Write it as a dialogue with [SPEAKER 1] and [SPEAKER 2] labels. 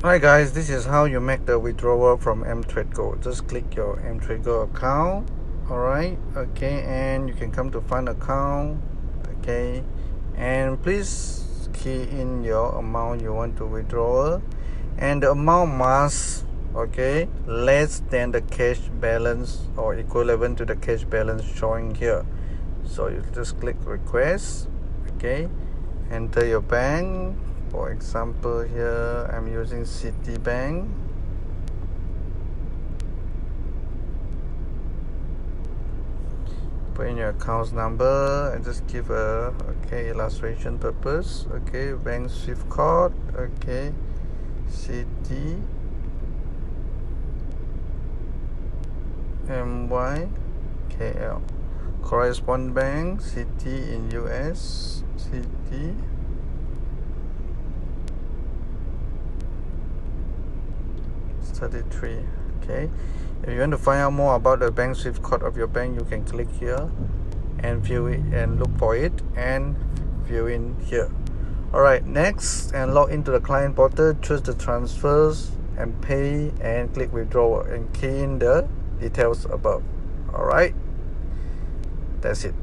[SPEAKER 1] Hi guys, this is how you make the withdrawal from MtradeGo. Just click your MtradeGo account. Alright, okay, and you can come to fund account. Okay, and please key in your amount you want to withdraw, and the amount must less than the cash balance or equivalent to the cash balance showing here. So you just click request. Okay, enter your bank. For example, here I'm using Citibank. Put in your account number and just give a illustration purpose. Bank Swift code. Citi MYKL. Correspondent bank Citi in US. Citi. Okay, if you want to find out more about the bank Swift code of your bank, you can click here and view it and look for it and view in here. Alright, next, and log into the client portal, choose the transfers and pay and click withdrawal and key in the details above. Alright, that's it.